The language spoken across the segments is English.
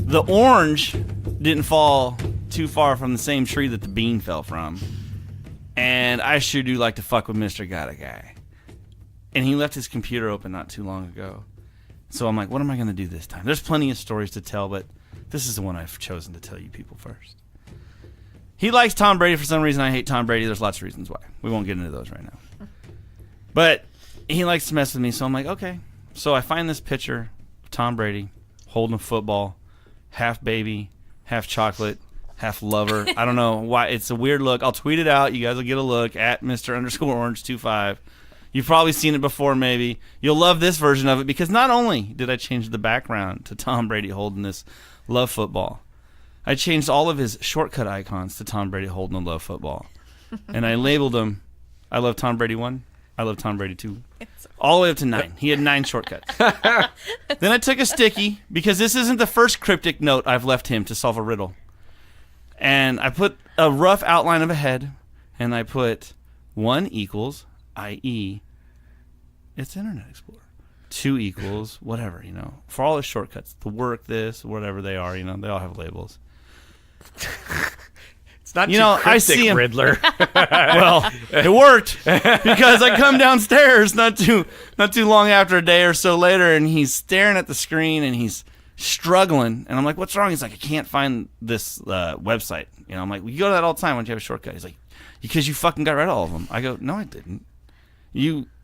The orange didn't fall too far from the same tree that the bean fell from. And I sure do like to fuck with Mr. Got a Guy. And he left his computer open not too long ago. So I'm like, what am I going to do this time? There's plenty of stories to tell, but this is the one I've chosen to tell you people first. He likes Tom Brady for some reason. I hate Tom Brady. There's lots of reasons why. We won't get into those right now. But he likes to mess with me, so I'm like, okay. So I find this picture of Tom Brady holding a football, half baby, half chocolate, half lover. I don't know why. It's a weird look. I'll tweet it out. You guys will get a look at Mr_Orange25. You've probably seen it before, maybe. You'll love this version of it because not only did I change the background to Tom Brady holding this love football, I changed all of his shortcut icons to Tom Brady holding a love football. And I labeled them, I love Tom Brady 1, I love Tom Brady 2, all the way up to 9. He had 9 shortcuts. Then I took a sticky, because this isn't the first cryptic note I've left him to solve a riddle. And I put a rough outline of a head, and I put 1 equals, i.e., it's Internet Explorer. 2 equals, whatever, for all his shortcuts. The work, this, whatever they are, they all have labels. It's not too cryptic, I see him. Riddler. Well, it worked because I come downstairs not too long after, a day or so later, and he's staring at the screen and he's struggling. And I'm like, "What's wrong?" He's like, "I can't find this website." I'm like, "Well, you go to that all the time. Why don't you have a shortcut?" He's like, "Because you fucking got rid of all of them." I go, "No, I didn't.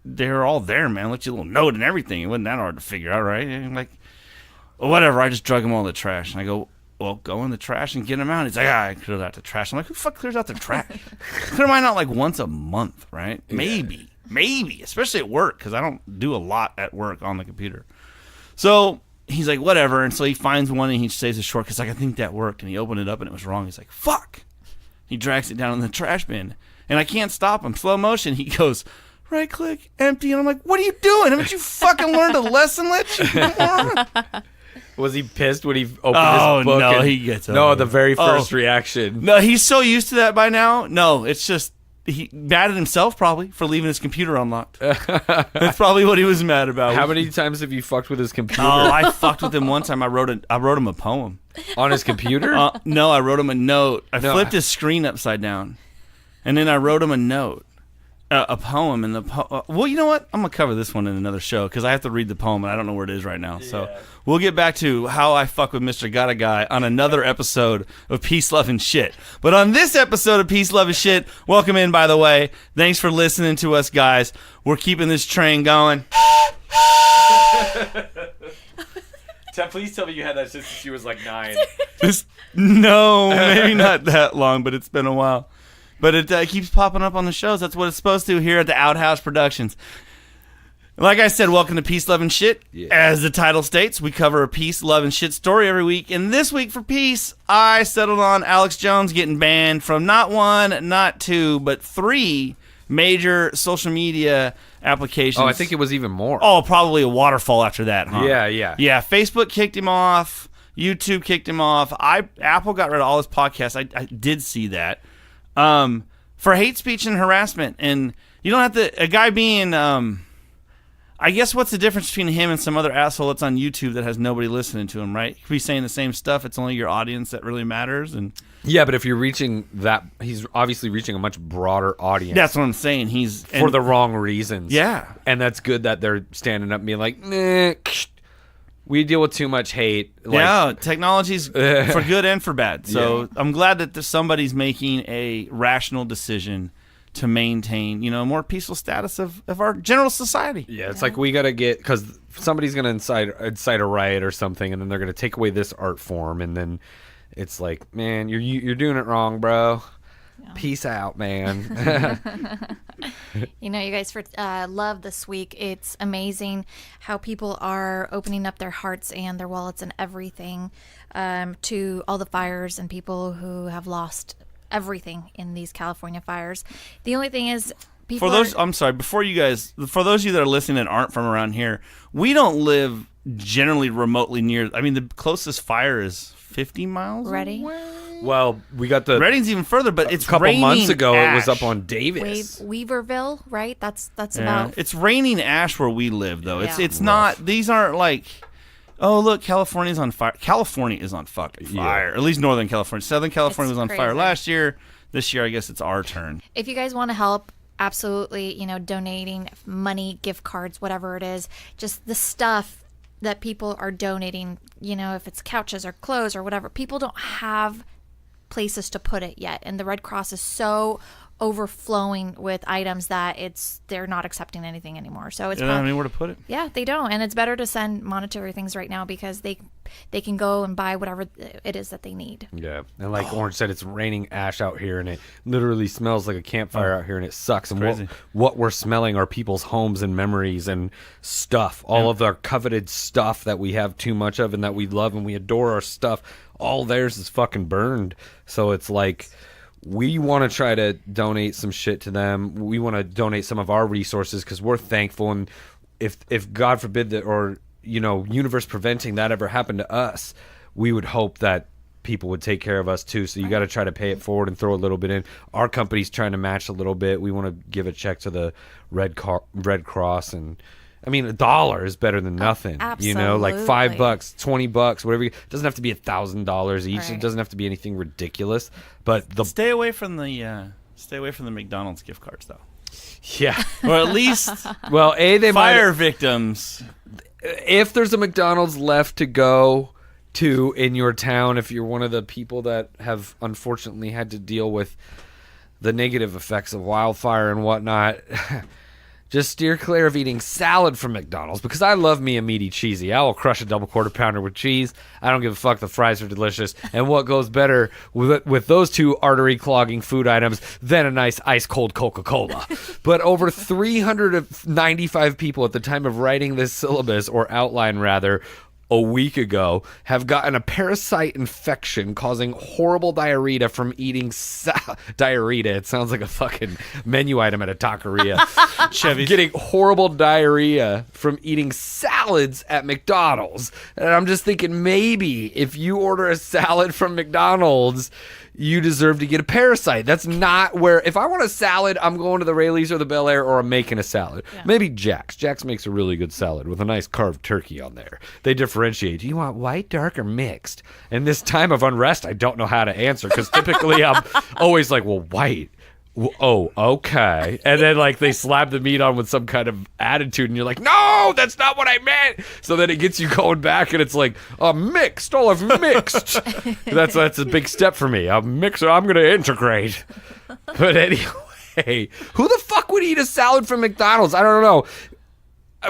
They're all there, man. Let you a little note and everything. It wasn't that hard to figure out, right?" And I'm like, well, whatever. I just drug them all in the trash. And I go, "Well, go in the trash and get them out." He's like, I cleared out the trash. I'm like, who the fuck clears out the trash? Clear mine out like once a month, right? Maybe, especially at work, because I don't do a lot at work on the computer. So he's like, whatever. And so he finds one and he saves it short because like, I think that worked. And he opened it up and it was wrong. He's like, fuck. He drags it down in the trash bin. And I can't stop him. Slow motion. He goes, right click, empty. And I'm like, what are you doing? Haven't you fucking learned a lesson, Lich? Was he pissed when he opened his book? No, he gets over No, the very first reaction. No, he's so used to that by now. No, it's just he mad at himself probably for leaving his computer unlocked. That's probably what he was mad about. How many times have you fucked with his computer? Oh, I fucked with him one time. I wrote him a poem. On his computer? No, I wrote him a note. I flipped his screen upside down, and then I wrote him a note. A poem, and well, you know what? I'm gonna cover this one in another show because I have to read the poem and I don't know where it is right now. So we'll get back to how I fuck with Mr. Got a Guy on another episode of Peace, Love, and Shit. But on this episode of Peace, Love, and Shit, welcome in, by the way. Thanks for listening to us, guys. We're keeping this train going. Please tell me you had that since she was like 9. No, maybe not that long, but it's been a while. But it keeps popping up on the shows. That's what it's supposed to here at the Outhouse Productions. Like I said, welcome to Peace, Love, and Shit. Yeah. As the title states, we cover a peace, love, and shit story every week. And this week for peace, I settled on Alex Jones getting banned from not 1, not 2, but 3 major social media applications. Oh, I think it was even more. Oh, probably a waterfall after that, huh? Yeah. Yeah, Facebook kicked him off. YouTube kicked him off. Apple got rid of all his podcasts. I did see that. For hate speech and harassment, and you don't have to, a guy being, I guess what's the difference between him and some other asshole that's on YouTube that has nobody listening to him, right? He could be saying the same stuff, it's only your audience that really matters, and yeah, but if you're reaching that, he's obviously reaching a much broader audience. That's what I'm saying, for the wrong reasons. Yeah. And that's good that they're standing up and being like, nah, we deal with too much hate. Yeah, technology's for good and for bad. So yeah. I'm glad that somebody's making a rational decision to maintain, a more peaceful status of our general society. Yeah, it's like we got to get, because somebody's going to incite a riot or something, and then they're going to take away this art form, and then it's like, man, you're doing it wrong, bro. Yeah. Peace out, man. You guys, for love this week, it's amazing how people are opening up their hearts and their wallets and everything to all the fires and people who have lost everything in these California fires. The only thing is, I'm sorry, for those of you that are listening and aren't from around here, we don't live generally remotely near. I mean, the closest fire is 50 miles Ready? away. Well, we got the Redding's even further, but it's a couple raining months ago. ash. It was up on Davis, Weaverville, right? That's about. It's raining ash where we live, though. Yeah. It's not. These aren't like. oh, look, California's on fire. California is on fucking fire. At least Northern California. Southern California was on fire last year. This year, I guess it's our turn. If you guys want to help, absolutely, donating money, gift cards, whatever it is, just the stuff that people are donating, if it's couches or clothes or whatever, people don't have places to put it yet. And the Red Cross is so overflowing with items that they're not accepting anything anymore. So it's they don't have anywhere to put it. Yeah, they don't. And it's better to send monetary things right now because they can go and buy whatever it is that they need. Yeah. And like Orange said, it's raining ash out here and it literally smells like a campfire out here and it sucks. And what we're smelling are people's homes and memories and stuff. All of our coveted stuff that we have too much of and that we love and we adore our stuff. All theirs is fucking burned. So it's like, we want to try to donate some shit to them. We want to donate some of our resources because we're thankful. And if God forbid that, or, universe preventing that ever happened to us, we would hope that people would take care of us too. So you got to try to pay it forward and throw a little bit in. Our company's trying to match a little bit. We want to give a check to the Red Cross. And I mean, $1 is better than nothing. Absolutely. Like $5, $20, whatever. It doesn't have to be $1,000 each. Right. It doesn't have to be anything ridiculous. But stay away from the McDonald's gift cards, though. Yeah. Or at least well, they fire victims. If there's a McDonald's left to go to in your town, if you're one of the people that have unfortunately had to deal with the negative effects of wildfire and whatnot, just steer clear of eating salad from McDonald's because I love me a meaty cheesy. I will crush a double quarter pounder with cheese. I don't give a fuck. The fries are delicious. And what goes better with those two artery clogging food items than a nice ice cold Coca-Cola? But over 395 people at the time of writing this syllabus or outline rather, a week ago, have gotten a parasite infection causing horrible diarrhea from eating diarrhea. It sounds like a fucking menu item at a taqueria. Chevy's getting horrible diarrhea from eating salads at McDonald's. And I'm just thinking maybe if you order a salad from McDonald's, you deserve to get a parasite. That's not where... If I want a salad, I'm going to the Rayleigh's or the Bel Air or I'm making a salad. Yeah. Maybe Jack's. Jack's makes a really good salad with a nice carved turkey on there. They differentiate. Do you want white, dark, or mixed? And this time of unrest, I don't know how to answer because typically I'm always like, well, white. Oh, okay. And then like they slap the meat on with some kind of attitude and you're like, no, that's not what I meant. So then it gets you going back and it's like, mixed. Oh, I've mixed. That's a big step for me. I'm mixed. I'm going to integrate. But anyway, who the fuck would eat a salad from McDonald's? I don't know.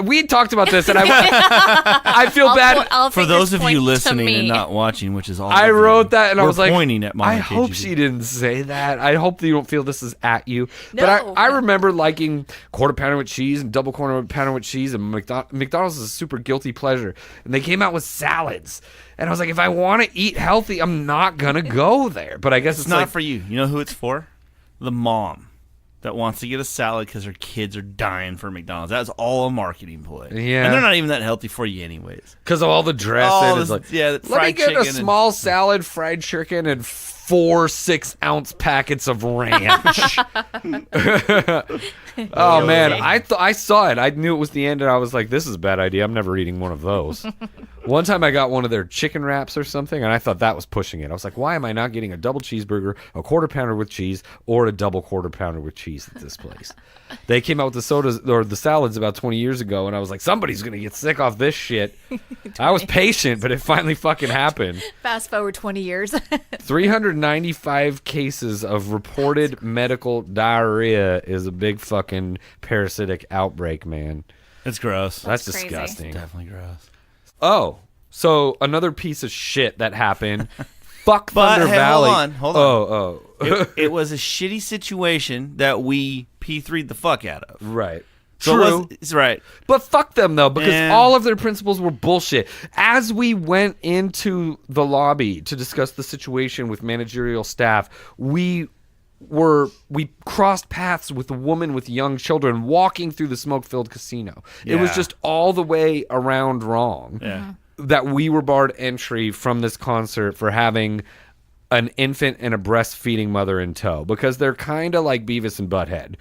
We had talked about this, and I feel bad for those of you listening and not watching, which is all. I wrote that, and I was like, pointing at Mama I hope KGB. she didn't say that. I hope that you don't feel this is at you. No. But I remember liking quarter pounder with cheese and double quarter pounder with cheese, and McDonald's is a super guilty pleasure. And they came out with salads, and I was like, if I want to eat healthy, I'm not gonna go there. But I guess it's not for you. You know who it's for? The mom that wants to get a salad because her kids are dying for McDonald's. That's all a marketing play. Yeah. And they're not even that healthy for you anyways. Because of all the dressing. It's like, yeah, let me get a small salad, fried chicken, and 4 6-ounce packets of ranch. Oh, man. I saw it. I knew it was the end, and I was like, this is a bad idea. I'm never eating one of those. One time I got one of their chicken wraps or something, and I thought that was pushing it. I was like, why am I not getting a double cheeseburger, a quarter pounder with cheese, or a double quarter pounder with cheese at this place? They came out with the sodas or the salads about 20 years ago, and I was like, somebody's going to get sick off this shit. I was patient, but it finally fucking happened. Fast forward 20 years. 395 cases of reported medical diarrhea is a big fucking parasitic outbreak, man. It's gross. That's crazy. disgusting. Definitely gross. Oh, so another piece of shit that happened. Fuck Thunder Valley. Hold on. It was a shitty situation that we P3'd the fuck out of. Right. So it's right. But fuck them, though, because all of their principles were bullshit. As we went into the lobby to discuss the situation with managerial staff, we crossed paths with a woman with young children walking through the smoke-filled casino. Yeah. It was just all the way around wrong. Yeah. That we were barred entry from this concert for having an infant and a breastfeeding mother in tow, because they're kind of like Beavis and Butthead.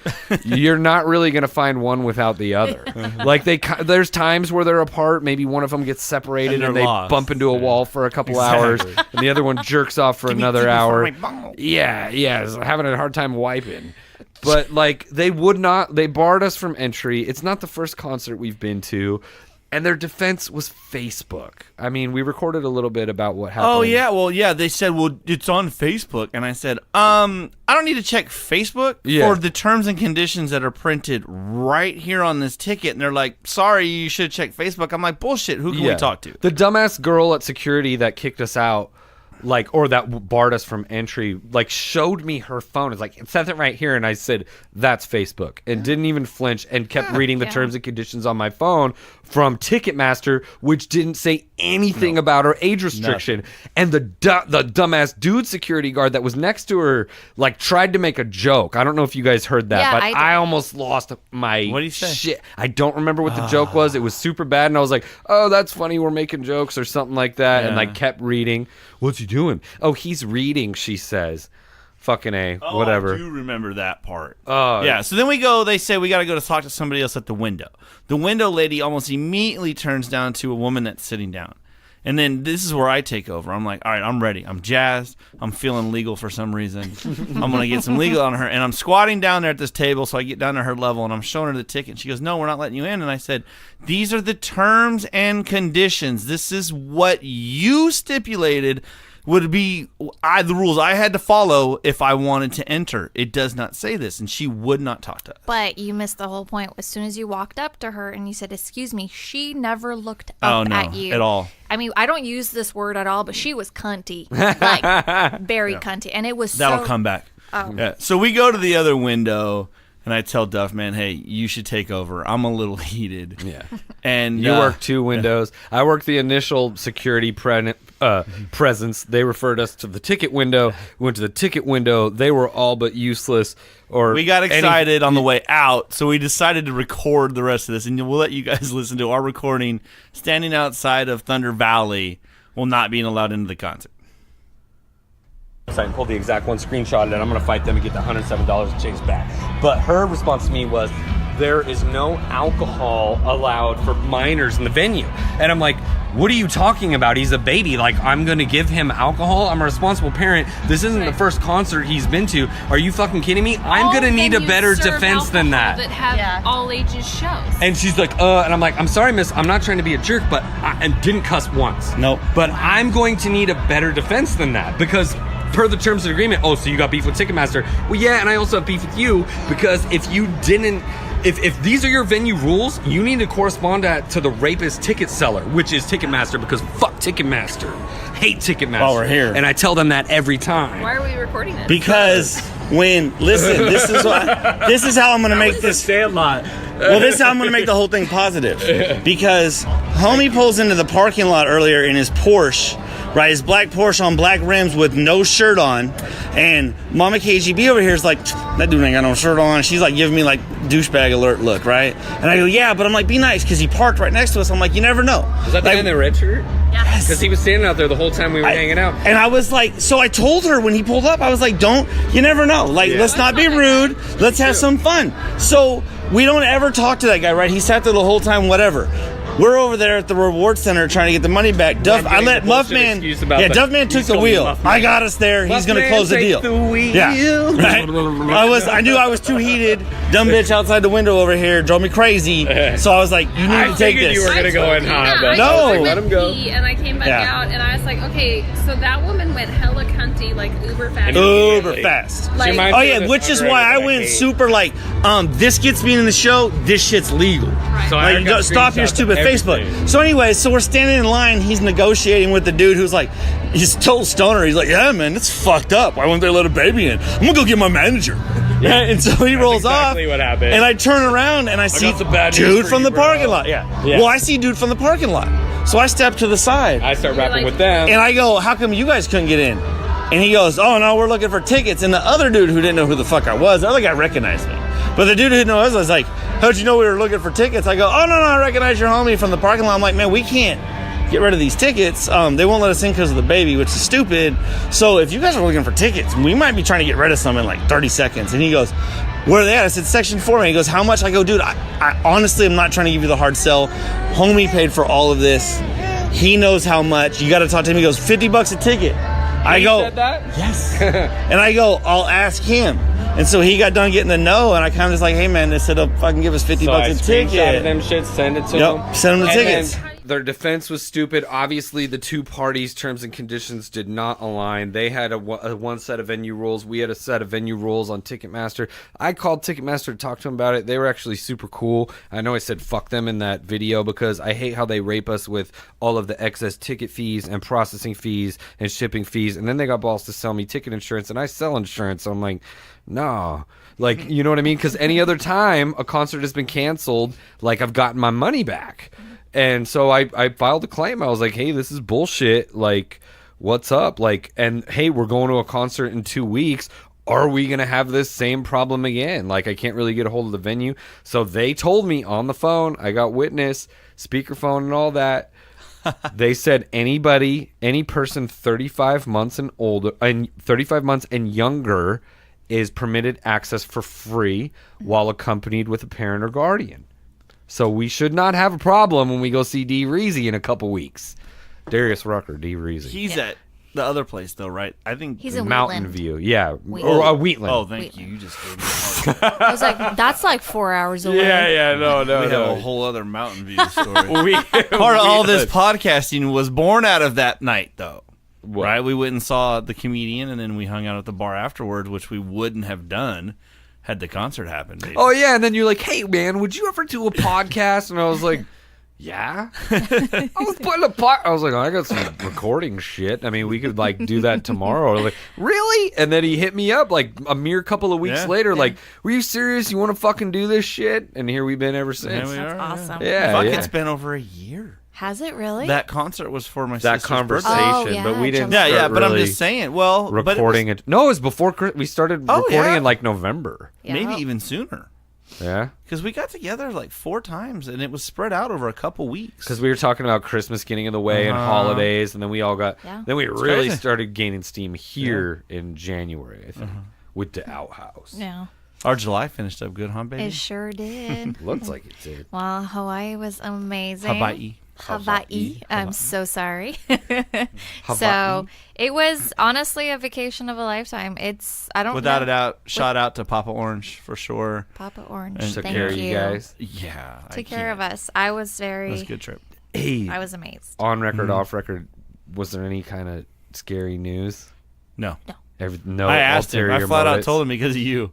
You're not really going to find one without the other. Like there's times where they're apart. Maybe one of them gets separated and they lost. bump into a wall for a couple hours, and the other one jerks off for another hour. Yeah, having a hard time wiping. But like they barred us from entry. It's not the first concert we've been to. And their defense was Facebook. I mean, we recorded a little bit about what happened. Oh, yeah. Well, yeah, they said, well, it's on Facebook. And I said, I don't need to check Facebook for the terms and conditions that are printed right here on this ticket. And they're like, sorry, you should check Facebook. I'm like, bullshit. Who can we talk to? The dumbass girl at security that kicked us out, or that barred us from entry, showed me her phone. It's like, it says it right here. And I said, that's Facebook. And didn't even flinch and kept reading the terms and conditions on my phone from Ticketmaster, which didn't say anything about her age restriction. And the dumbass dude security guard that was next to her, tried to make a joke. I don't know if you guys heard that, but I almost lost my What did he say? shit. I don't remember what the joke was. It was super bad. And I was like, oh, that's funny. We're making jokes or something like that. And kept reading. What's he doing? Oh, he's reading, she says. Fucking A, whatever. I do remember that part. Oh. Yeah, so then they say we got to go to talk to somebody else at the window. The window lady almost immediately turns down to a woman that's sitting down. And then this is where I take over. I'm like, all right, I'm ready. I'm jazzed. I'm feeling legal for some reason. I'm going to get some legal on her. And I'm squatting down there at this table, so I get down to her level, and I'm showing her the ticket. She goes, no, we're not letting you in. And I said, these are the terms and conditions. This is what you stipulated would be the rules I had to follow if I wanted to enter. It does not say this, and she would not talk to us. But you missed the whole point. As soon as you walked up to her and you said, excuse me, she never looked up at you. At all. I mean, I don't use this word at all, but she was cunty. Very cunty. And it was That'll come back. Oh. Yeah. So we go to the other window, and I tell Duffman, hey, you should take over. I'm a little heated. Yeah. And you work two windows. I worked the initial security presence. They referred us to the ticket window. We went to the ticket window. They were all but useless. We got excited on the way out, so we decided to record the rest of this, and we'll let you guys listen to our recording standing outside of Thunder Valley while not being allowed into the concert. I pulled the exact one, screenshot it, and I'm going to fight them and get the $107 and change back. But her response to me was, there is no alcohol allowed for minors in the venue. And I'm like, what are you talking about? He's a baby. I'm going to give him alcohol? I'm a responsible parent. This isn't the first concert he's been to. Are you fucking kidding me? I'm going to need a better defense than that. That have all ages shows. And she's like, and I'm like, I'm sorry, miss, I'm not trying to be a jerk, but and didn't cuss once. Nope. But I'm going to need a better defense than that, because per the terms of agreement, so you got beef with Ticketmaster. Well, yeah, and I also have beef with you, because if you didn't, if these are your venue rules, you need to correspond to the rapist ticket seller, which is Ticketmaster, because fuck Ticketmaster. Hate Ticketmaster. While we're here. And I tell them that every time. Why are we recording this? Because this is how I'm going to make this. Sandlot. Well, this is how I'm going to make the whole thing positive. Because homie pulls into the parking lot earlier in his Porsche, right? His black Porsche on black rims with no shirt on. And Mama KGB over here is like, that dude ain't got no shirt on. She's like giving me douchebag alert look, right? And I go, yeah, but I'm like, be nice, because he parked right next to us. I'm like, you never know. Was that the guy in the red shirt? Yes. Because he was standing out there the whole time we were hanging out. And I was like, so I told her when he pulled up, I was like, you never know. Let's not be rude. Let's have some fun. So we don't ever talk to that guy, right? He sat there the whole time, whatever. We're over there at the reward center trying to get the money back. I let Muffman. Yeah, Duffman took the wheel. I got us there. He's going to close the deal. Yeah, right? I knew I was too heated. Dumb bitch outside the window over here drove me crazy. So I was like, you need to take this. You were going to go in hot, but no, let him go. And I came back out, and I was like, okay, so that woman went hella cunty, uber fast. Uber fast. Which is why I went super this gets me in the show. This shit's legal. Right. So stop your stupid Facebook. So anyway, so we're standing in line. He's negotiating with the dude who's he's total stoner. He's like, yeah, man, it's fucked up. Why won't they let a baby in? I'm gonna go get my manager. Yeah, and so he rolls off. What happened. And I turn around and I see dude from the parking lot. Yeah. Well, I see dude from the parking lot. So I step to the side. I start rapping with them. And I go, how come you guys couldn't get in? And he goes, oh, no, we're looking for tickets. And the other dude who didn't know who the fuck I was, the other guy recognized me. But the dude who didn't know who I was like, how'd you know we were looking for tickets? I go, oh, no, I recognize your homie from the parking lot. I'm like, man, we can't get rid of these tickets. They won't let us in because of the baby, which is stupid. So if you guys are looking for tickets, we might be trying to get rid of some in like 30 seconds. And he goes, where are they at? I said, section 4. And he goes, how much? I go, dude, I honestly am not trying to give you the hard sell. Homie paid for all of this. He knows how much. You got to talk to him. He goes, $50 a ticket. I go, said that? yes. And I go, I'll ask him. And so he got done getting the no, and I kind of just like, hey man, they said they'll fucking give us $50 a ticket. Screenshotted them shit, send it to them. Send them the And tickets. then- Their defense was stupid. Obviously, the two parties' terms and conditions did not align. They had a one set of venue rules. We had a set of venue rules on Ticketmaster. I called Ticketmaster to talk to them about it. They were actually super cool. I know I said fuck them in that video because I hate how they rape us with all of the excess ticket fees and processing fees and shipping fees. And then they got balls to sell me ticket insurance, and I sell insurance. So I'm like, no. Like, you know what I mean? Because any other time a concert has been canceled, like, I've gotten my money back. And so I filed a claim. I was like, hey, this is bullshit. Like, what's up? Like, and hey, we're going to a concert in 2 weeks. Are we going to have this same problem again? Like, I can't really get a hold of the venue. So they told me on the phone, I got witness, speakerphone and all that. They said any person 35 months and older, and 35 months and younger is permitted access for free while accompanied with a parent or guardian. So we should not have a problem when we go see D. Reezy in a couple weeks. Darius Rucker, D. Reezy. He's at the other place, though, right? I think He's in Mountain Woodland. View. Yeah. Wheatland. Or Wheatland. Oh, thank you. You just gave me a hard I was like, that's like 4 hours away. Yeah, no. We have a whole other Mountain View story. We, Part of all this podcasting was born out of that night, though. What? Right? We went and saw the comedian, and then we hung out at the bar afterwards, which we wouldn't have done had the concert happened. Maybe. Oh, yeah. And then you're like, hey, man, would you ever do a podcast? And I was like, yeah. I was putting I was like, I got some recording shit. I mean, we could like do that tomorrow. Like, really? And then he hit me up like a mere couple of weeks later, like, were you serious? You want to fucking do this shit? And here we've been ever since. we That's are, awesome. Yeah. Fuck, yeah. it's been over a year. Has it really? That concert was for my That sister's conversation, birthday. Oh, but we yeah, didn't. July. Yeah, start but I'm really just saying. Well, recording it. No, it was before we started Oh, recording yeah. in like November. Yeah. maybe even sooner. Yeah. Because we got together like 4 times, and it was spread out over a couple weeks. Because we were talking about Christmas getting in the way and holidays, and then we all got. Yeah. Then we really crazy. started gaining steam here in January, I think, with DaOutHouse. Yeah. Our July finished up good, huh, baby? It sure did. Looks like it did. Well, Hawaii was amazing. Hawaii. Hawaii. I'm so sorry. Hawaii. So it was honestly a vacation of a lifetime. I don't Without know. a doubt, shout out to Papa Orange for sure. Papa Orange. And Took Thank care you. of you guys. Yeah, Took care of us. I was It very. was a good trip. Hey, I was amazed. on record, off record, was there any kind of scary news? No, No. I asked him. I ulterior flat out motives? told him because of you.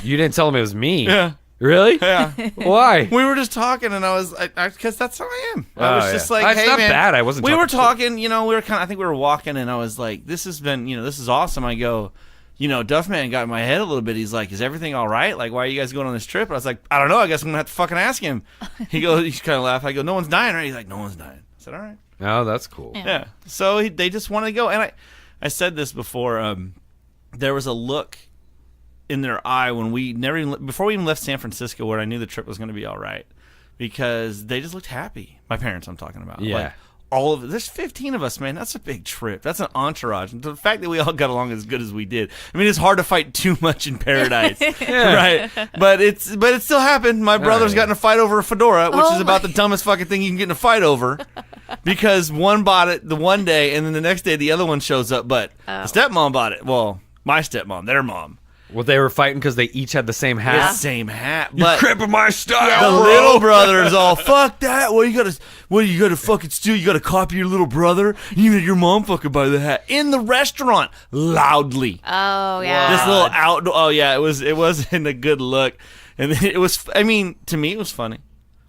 You didn't tell him it was me. Yeah, Really? yeah. Why? We were just talking, and I was, because that's how I am. I was Oh, just yeah. like, It's hey, not man. bad. I wasn't We were talking talking, we were I think we were walking, and I was like, this has been, this is awesome. I go, Duffman got in my head a little bit. He's like, is everything all right? Like, why are you guys going on this trip? And I was like, I don't know. I guess I'm gonna have to fucking ask him. He's kind of laugh. I go, no one's dying, right? He's like, no one's dying. I said, all right. Oh, that's cool. Yeah. So they just wanted to go, and I said this before. There was a look in their eye when before we even left San Francisco, where I knew the trip was going to be all right, because they just looked happy. My parents, I'm talking about. Yeah. Like, all of it. There's 15 of us, man. That's a big trip. That's an entourage. And the fact that we all got along as good as we did. I mean, it's hard to fight too much in paradise, right? But it still happened. My brother's got in a fight over a fedora, which is about the dumbest fucking thing you can get in a fight over, because one bought it the one day, and then the next day the other one shows up. But the stepmom bought it. Well, my stepmom, their mom. Well, they were fighting because they each had the same hat. The same hat. You're But crimping my style, the bro. little brother is all, fuck that. What do you gotta fucking steal? You gotta copy your little brother? You let your mom fucking buy the hat. In the restaurant. Loudly. Oh yeah. This little outdoor. Oh, yeah. It wasn't a good look. And it was, to me, it was funny.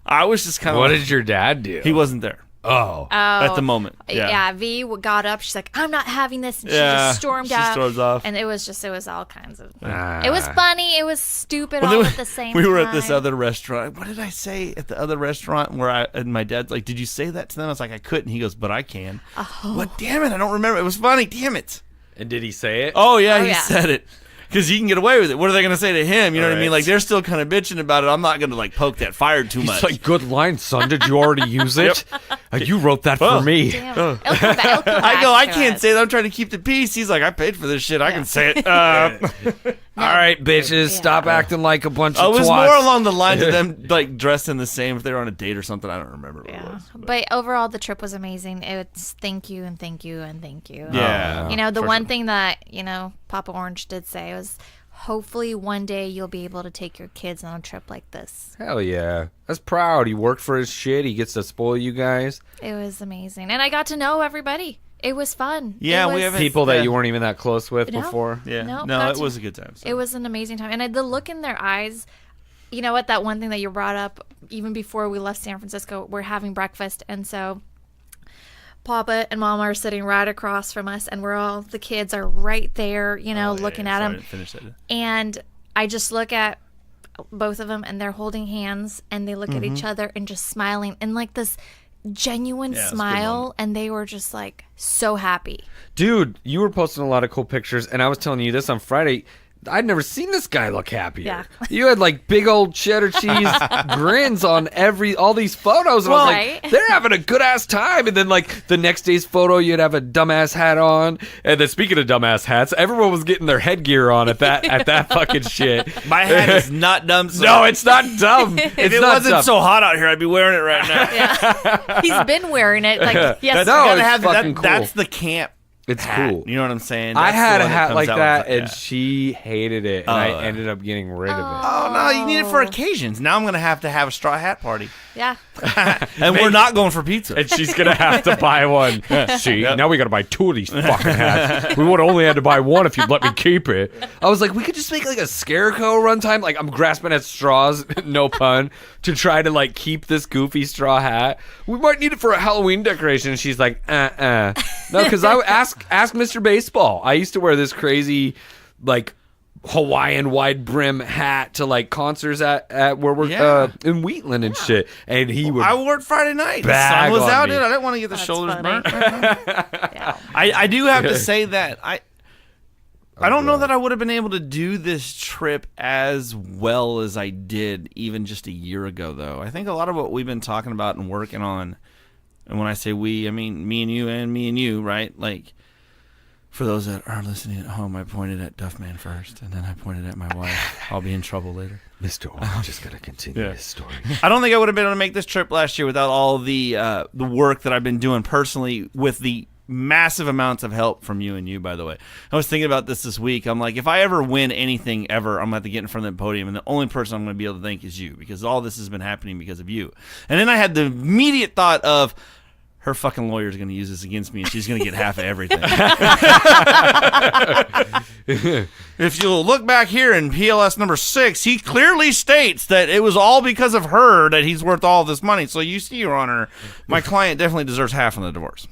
I was just kind of. What did your dad do? He wasn't there. Oh. At the moment. Yeah. V got up. She's like, I'm not having this. And she Yeah, just stormed she out. storms off. And it was all kinds of. It was funny. It was stupid Well, all then at the same time. we were at this other restaurant. What did I say at the other restaurant and my dad's like, did you say that to them? I was like, I couldn't. He goes, but I can. Oh. What? Damn it. I don't remember. It was funny. Damn it. And did he say it? Oh, yeah. Oh, He yeah. said it. Because he can get away with it. What are they going to say to him? You know what I mean? Right. Like, they're still kind of bitching about it. I'm not going to, poke that fire too much. It's like, good line, son. Did you already use it? You wrote that for me. Damn. It'll come back- it'll come I go, back I to can't us. say that. I'm trying to keep the peace. He's like, I paid for this shit. I can say it. All right, bitches, stop acting like a bunch of It was twats. more along the lines of them like dressed in the same if they were on a date or something. I don't remember what it Yeah. was. But overall, the trip was amazing. It's thank you and thank you and thank you. Yeah. You know, the for one sure. thing that, Papa Orange did say was hopefully one day you'll be able to take your kids on a trip like this. Hell yeah. That's proud. He worked for his shit. He gets to spoil you guys. It was amazing. And I got to know everybody. It was fun. Yeah, It we was- haven't- People that Yeah. you weren't even that close with No. before. Yeah. Nope, No, got it to- was a good time. So. It was an amazing time. And the look in their eyes, you know what, that one thing that you brought up even before we left San Francisco, we're having breakfast. And so Papa and Mama are sitting right across from us, and the kids are right there, looking at them. Finish that. And I just look at both of them, and they're holding hands, and they look at each other and just smiling, and like this genuine Yeah, it's a good smile, moment. and they were just like so happy. Dude, you were posting a lot of cool pictures, and I was telling you this on Friday. I'd never seen this guy look happier. Yeah. You had like big old cheddar cheese grins on all these photos, and I was Right. like, they're having a good ass time. And then like the next day's photo, you'd have a dumbass hat on. And then speaking of dumbass hats, everyone was getting their headgear on at that fucking shit. My hat is not dumb. So No, it's not dumb. It's if it not wasn't dumb. so hot out here, I'd be wearing it right now. He's been wearing it like yes. No, Gotta it's have fucking that, cool. That's the camp. It's hat. cool. You know what I'm saying? I That's had the a one hat comes like out that, with- and yeah. she hated it, and I ended up getting rid of it. Oh no, you need it for occasions. Now I'm gonna have to have a straw hat party, Yeah. and we're not going for pizza. And she's gonna have to buy one. See, now we gotta buy 2 of these fucking hats. We would only had to buy one if you'd let me keep it. I was like, we could just make like a scarecrow runtime. Like I'm grasping at straws, no pun, to try to like keep this goofy straw hat. We might need it for a Halloween decoration. And she's like, No, because I would ask Mr. Baseball. I used to wear this crazy like Hawaiian wide brim hat to like concerts at where we're Yeah. in Wheatland and shit, and he would. I wore it Friday night. The Bag sun was on out, me. dude. I didn't want to get the That's shoulders funny. burnt. Yeah. I do have to say that I don't know that I would have been able to do this trip as well as I did even just a year ago, though. I think a lot of what we've been talking about and working on, and when I say we, I mean me and you, right? Like, for those that are listening at home, I pointed at Duffman first, and then I pointed at my wife. I'll be in trouble later. Mr. Orange just gotta continue Yeah. his story. I don't think I would have been able to make this trip last year without all the work that I've been doing personally with the massive amounts of help from you and you, by the way. I was thinking about this week. I'm like, if I ever win anything ever, I'm going to have to get in front of the podium, and the only person I'm going to be able to thank is you, because all this has been happening because of you. And then I had the immediate thought of, her fucking lawyer is going to use this against me, and she's going to get half of everything. If you'll look back here in PLS number 6, he clearly states that it was all because of her that he's worth all this money. So you see, Your Honor, my client definitely deserves half on the divorce.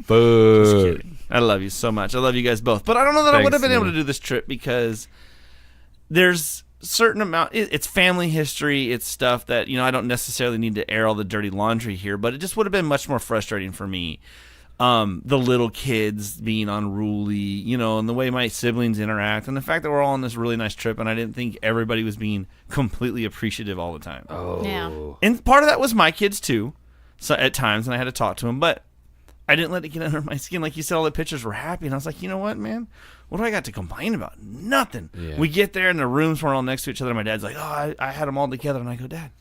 Boo. Just kidding. I love you so much. I love you guys both. But I don't know that I would have Thanks, been able to man. do this trip because there's certain amount it's family history, it's stuff that I don't necessarily need to air all the dirty laundry here, but it just would have been much more frustrating for me, the little kids being unruly, and the way my siblings interact, and the fact that we're all on this really nice trip and I didn't think everybody was being completely appreciative all the time. Yeah. And part of that was my kids too, so at times, and I had to talk to them, but I didn't let it get under my skin. Like you said, all the pictures were happy, and I was like, you know what, man? What do I got to complain about? Nothing. Yeah. We get there, and the rooms weren't all next to each other. My dad's like, oh, I had them all together. And I go, Dad,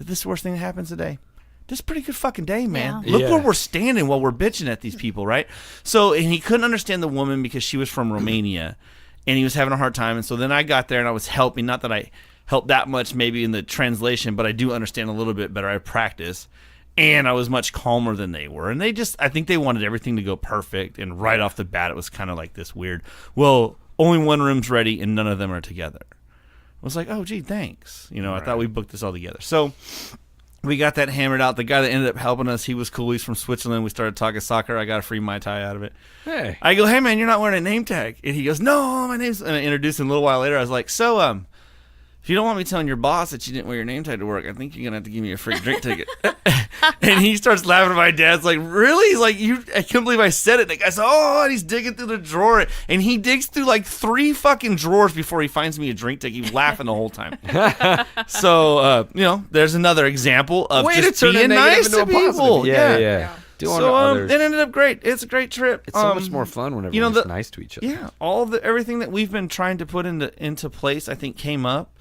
is this the worst thing that happens today? This is a pretty good fucking day, man. Yeah. Look Yeah. where we're standing while we're bitching at these people, right? So, and he couldn't understand the woman because she was from Romania, and he was having a hard time. And so then I got there, and I was helping. Not that I helped that much maybe in the translation, but I do understand a little bit better. I practice. And I was much calmer than they were. And I think they wanted everything to go perfect. And right off the bat, it was kind of like this weird, well, only one room's ready and none of them are together. I was like, oh, gee, thanks. I thought we booked this all together. So we got that hammered out. The guy that ended up helping us, he was cool. He's from Switzerland. We started talking soccer. I got a free Mai Tai out of it. Hey. I go, hey, man, you're not wearing a name tag. And he goes, no, my name's... And I introduced him a little while later. I was like, so, if you don't want me telling your boss that you didn't wear your name tag to work, I think you're going to have to give me a free drink ticket. And he starts laughing at my dad's like, really? He's like, I can't believe I said it. And the guy said, oh, and he's digging through the drawer. And he digs through like 3 fucking drawers before he finds me a drink ticket. He's laughing the whole time. So, there's another example of Way just to turn a being negative nice into to a positive. people. Yeah. So it ended up great. It's a great trip. It's so much more fun when everyone's nice to each other. Yeah, everything that we've been trying to put into place, I think, came up.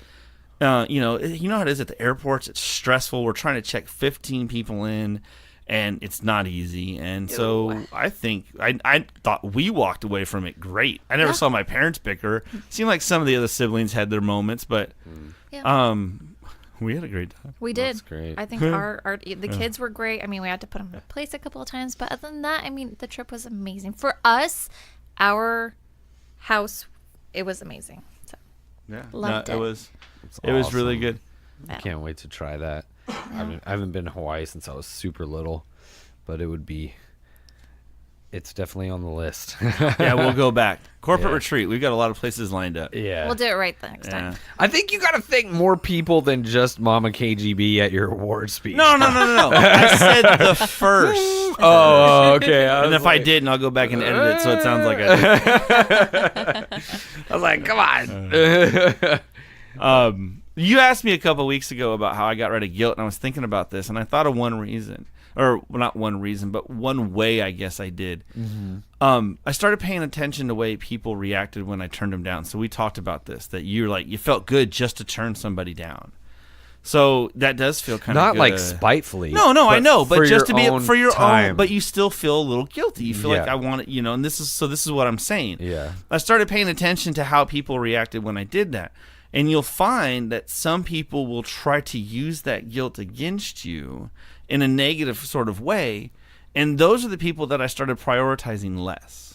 You know how it is at the airports. It's stressful. We're trying to check 15 people in, and it's not easy. And so I think I thought we walked away from it great. I never saw my parents bicker. Seemed like some of the other siblings had their moments, but we had a great time. We did. That's great. I think the kids were great. I mean, we had to put them in place a couple of times, but other than that, I mean, the trip was amazing for us. Our house, it was amazing. So loved it. It was really good. I can't wait to try that. I haven't been to Hawaii since I was super little, but it's definitely on the list. Yeah, we'll go back. Corporate retreat. We've got a lot of places lined up. Yeah. We'll do it right the next time. I think you got to thank more people than just Mama KGB at your award speech. No. I said the first. Oh, okay. And if I didn't, I'll go back and edit it so it sounds like I did. I was like, come on. You asked me a couple weeks ago about how I got rid of guilt, and I was thinking about this, and I thought of one reason. Or not one reason, but one way I guess I did. Mm-hmm. I started paying attention to the way people reacted when I turned them down. So we talked about this, that you felt good just to turn somebody down. So that does feel kind of not good. like spitefully. No, I know, but just to be for your time. own. But you still feel a little guilty. You feel like I want it, and this is what I'm saying. Yeah, I started paying attention to how people reacted when I did that. And you'll find that some people will try to use that guilt against you in a negative sort of way. And those are the people that I started prioritizing less.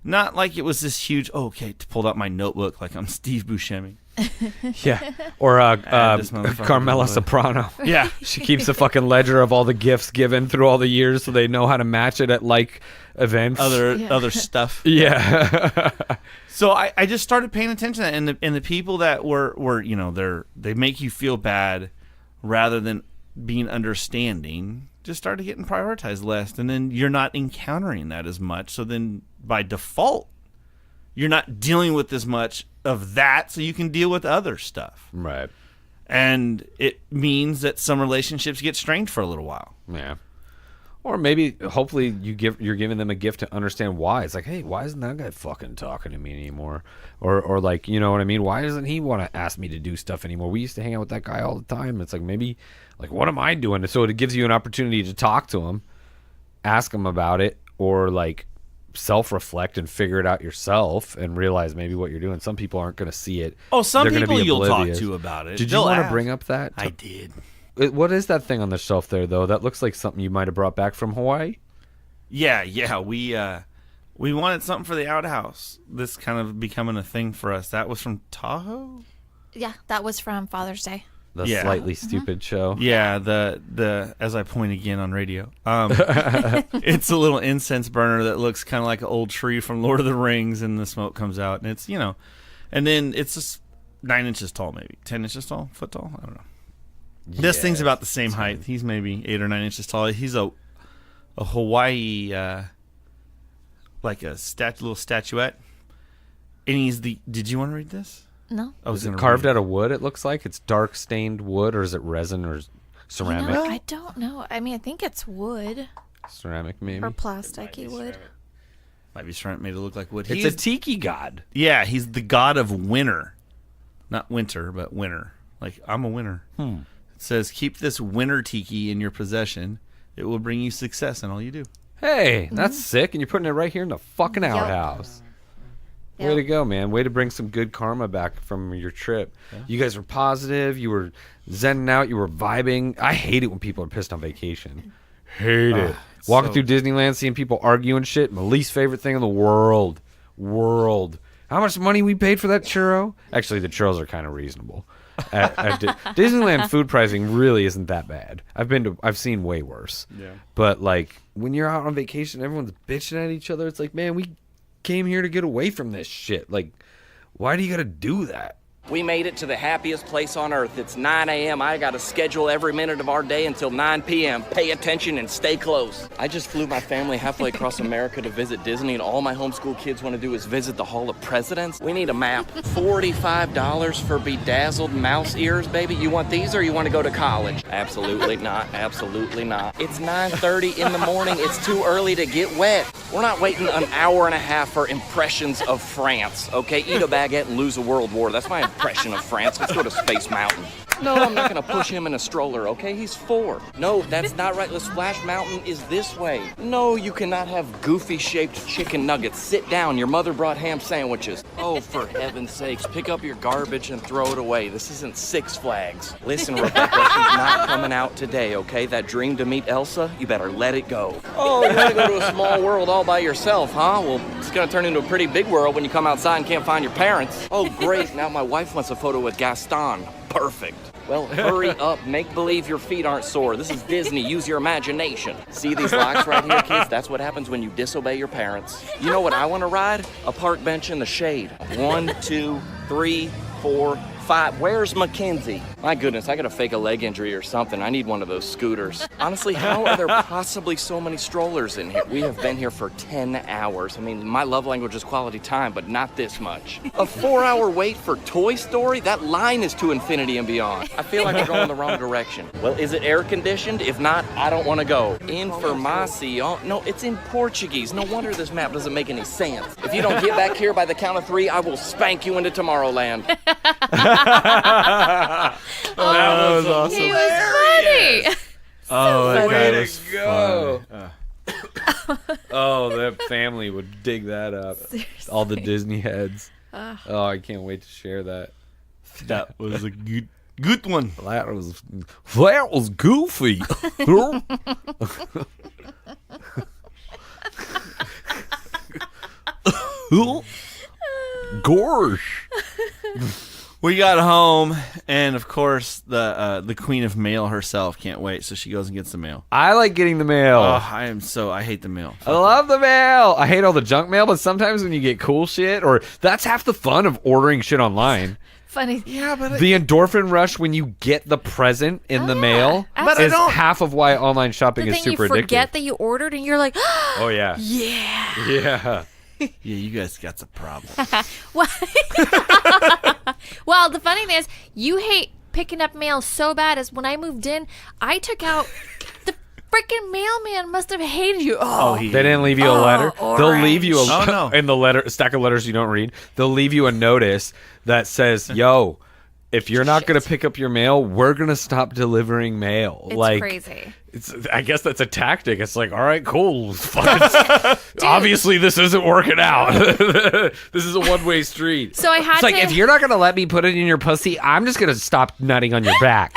Not like it was this huge, pulled out my notebook like I'm Steve Buscemi. Yeah. Or Carmela Soprano. Yeah. She keeps a fucking ledger of all the gifts given through all the years so they know how to match it at events. Other stuff. Yeah. So I just started paying attention to that, and the people that were they make you feel bad rather than being understanding just started getting prioritized less, and then you're not encountering that as much. So then by default, you're not dealing with as much of that, so you can deal with other stuff. Right. And it means that some relationships get strained for a little while. Yeah. Or maybe, hopefully, you're giving them a gift to understand why. It's like, hey, why isn't that guy fucking talking to me anymore? Or like, you know what I mean? Why doesn't he want to ask me to do stuff anymore? We used to hang out with that guy all the time. It's like, maybe, like, what am I doing? So it gives you an opportunity to talk to him, ask him about it, or like self-reflect and figure it out yourself and realize maybe what you're doing. Some people aren't going to see it. Oh, some They're people be you'll talk oblivious. to about it. Did you want to bring up that? I did. What is that thing on the shelf there, though? That looks like something you might have brought back from Hawaii. Yeah. We wanted something for the outhouse. This kind of becoming a thing for us. That was from Tahoe? Yeah, that was from Father's Day. The slightly stupid show. Yeah, the as I point again on radio. It's a little incense burner that looks kind of like an old tree from Lord of the Rings, and the smoke comes out, and it's and then it's just 9 inches tall, maybe 10 inches tall, foot tall. I don't know. This thing's about the same height. He's maybe 8 or 9 inches tall. He's a Hawaii like a little statuette, and he's the. Did you want to read this? No. Is it carved out of wood? It looks like it's dark stained wood, or is it resin or ceramic? I don't know. I mean, I think it's wood Ceramic, maybe. or plasticky wood. Might be ceramic, made it look like wood. It's a tiki god. Yeah, he's the god of winter, not winter, but winter. Like I'm a winner. It says, "Keep this winter tiki in your possession. It will bring you success in all you do." Hey, that's sick, and you're putting it right here in the fucking outhouse. Way to go, man. Way to bring some good karma back from your trip. Yeah. You guys were positive. You were zenning out. You were vibing. I hate it when people are pissed on vacation. Hate it. Walking through Disneyland, seeing people argue and shit. My least favorite thing in the world. How much money we paid for that churro? Actually, the churros are kind of reasonable. Disneyland food pricing really isn't that bad. I've seen way worse. Yeah. But like when you're out on vacation, everyone's bitching at each other. It's like, man, we came here to get away from this shit. Like, why do you gotta do that? We made it to the happiest place on earth. It's 9 a.m. I got to schedule every minute of our day until 9 p.m. Pay attention and stay close. I just flew my family halfway across America to visit Disney, and all my homeschool kids want to do is visit the Hall of Presidents. We need a map. $45 for bedazzled mouse ears, baby. You want these or you want to go to college? Absolutely not. Absolutely not. It's 9:30 in the morning. It's too early to get wet. We're not waiting an hour and a half for impressions of France, okay? Eat a baguette and lose a world war. That's my impression of France. Let's go to Space Mountain. No, I'm not gonna push him in a stroller, okay? He's 4. No, that's not right. The Splash Mountain is this way. No, you cannot have goofy-shaped chicken nuggets. Sit down. Your mother brought ham sandwiches. Oh, for heaven's sakes, pick up your garbage and throw it away. This isn't Six Flags. Listen, Rebecca, she's not coming out today, okay? That dream to meet Elsa, you better let it go. Oh, you wanna go to a small world all by yourself, huh? Well, it's gonna turn into a pretty big world when you come outside and can't find your parents. Oh, great, now my wife wants a photo with Gaston. Perfect. Well, hurry up. Make believe your feet aren't sore. This is Disney. Use your imagination. See these locks right here, kids? That's what happens when you disobey your parents. You know what I want to ride? A park bench in the shade. 1, 2, 3, 4, 5. Where's Mackenzie? My goodness, I gotta fake a leg injury or something. I need one of those scooters. Honestly, how are there possibly so many strollers in here? We have been here for 10 hours. I mean, my love language is quality time, but not this much. A 4-hour wait for Toy Story? That line is to infinity and beyond. I feel like we're going the wrong direction. Well, is it air conditioned? If not, I don't want to go. Información. No, it's in Portuguese. No wonder this map doesn't make any sense. If you don't get back here by the count of 3, I will spank you into Tomorrowland. That was awesome. He was funny. Oh, that Way guy was funny. Oh, that family would dig that up. Seriously. All the Disney heads. Oh, I can't wait to share that. That was a good one. That was goofy. Gorsh. We got home, and of course, the queen of mail herself can't wait, so she goes and gets the mail. I like getting the mail. Oh, I hate the mail. I love the mail. I hate all the junk mail, but sometimes when you get cool shit, or that's half the fun of ordering shit online. Funny. Yeah, but The endorphin rush when you get the present in the mail But is half of why online shopping is super you forget addictive. that you ordered, and you're like, Oh, yeah. yeah. Yeah. yeah, you guys got some problems. Well, the funny thing is, you hate picking up mail so bad as when I moved in, I took out the freaking mailman must have hated you. They didn't leave you a letter. They'll leave you orange. in the stack of letters you don't read. They'll leave you a notice that says, "Yo, if you're not going to pick up your mail, we're going to stop delivering mail." It's crazy. I guess that's a tactic. It's like, all right, cool. Obviously, this isn't working out. This is a one-way street. So I had It's like, if you're not going to let me put it in your pussy, I'm just going to stop nutting on your back.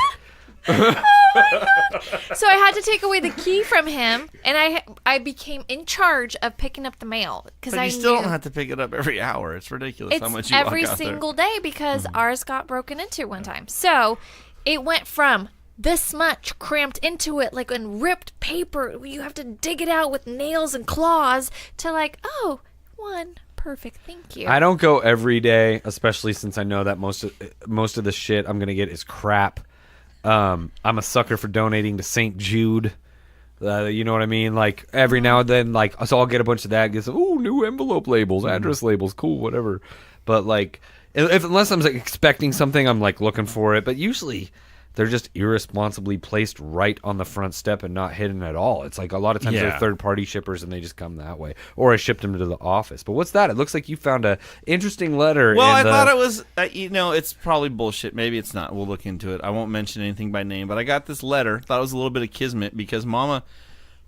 So I had to take away the key from him, and I became in charge of picking up the mail because But I you still knew don't have to pick it up every hour. It's ridiculous how much it's you every walk out single day because ours got broken into one time. So it went from this much cramped into it, like in ripped paper. You have to dig it out with nails and claws to like, oh, one. Perfect, thank you. I don't go every day, especially since I know that most of the shit I'm going to get is crap. I'm a sucker for donating to St. Jude. You know what I mean? Like every now and then, like so I'll get a bunch of that. Get some new envelope labels, address labels, cool, whatever. But like, unless I'm like, expecting something, I'm like looking for it. But usually, they're just irresponsibly placed right on the front step and not hidden at all. It's like a lot of times they're third-party shippers and they just come that way. Or I shipped them to the office. But what's that? It looks like you found a interesting letter. Well, I thought it was, it's probably bullshit. Maybe it's not. We'll look into it. I won't mention anything by name. But I got this letter. Thought it was a little bit of Kismet because Mama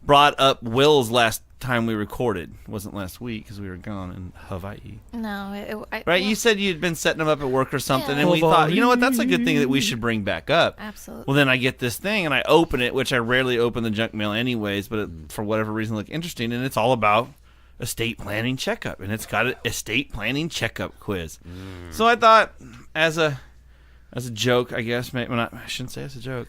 brought up Will's last time we recorded. It wasn't last week because we were gone in Hawaii. No. Right? You said you'd been setting them up at work or something, Yeah. and we thought, you know what, that's a good thing that we should bring back up. Absolutely. Well, then I get this thing, and I open it, which I rarely open the junk mail anyways, but it, for whatever reason, looked interesting, and it's all about estate planning checkup, and it's got an estate planning checkup quiz. So I thought, as a joke, I guess, maybe I shouldn't say it's a joke.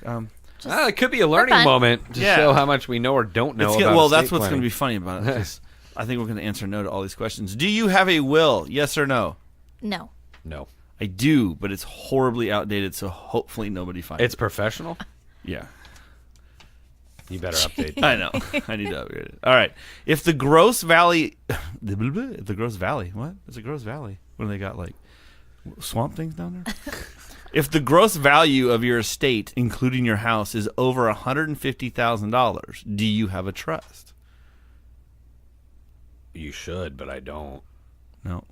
It could be a learning moment to show how much we know or don't know about well, estate that's what's going planning. to be funny about it. 'Cause I think we're going to answer no to all these questions. Do you have a will? Yes or no? No. No. I do, but it's horribly outdated, so hopefully nobody finds It's it. professional? Yeah. You better update. I know. I need to upgrade it. All right. If the Gross Valley... if the Gross Valley... What? It's a Gross Valley. What do they got, like, swamp things down there? If the gross value of your estate, including your house, is over $150,000, do you have a trust? You should, but I don't. No.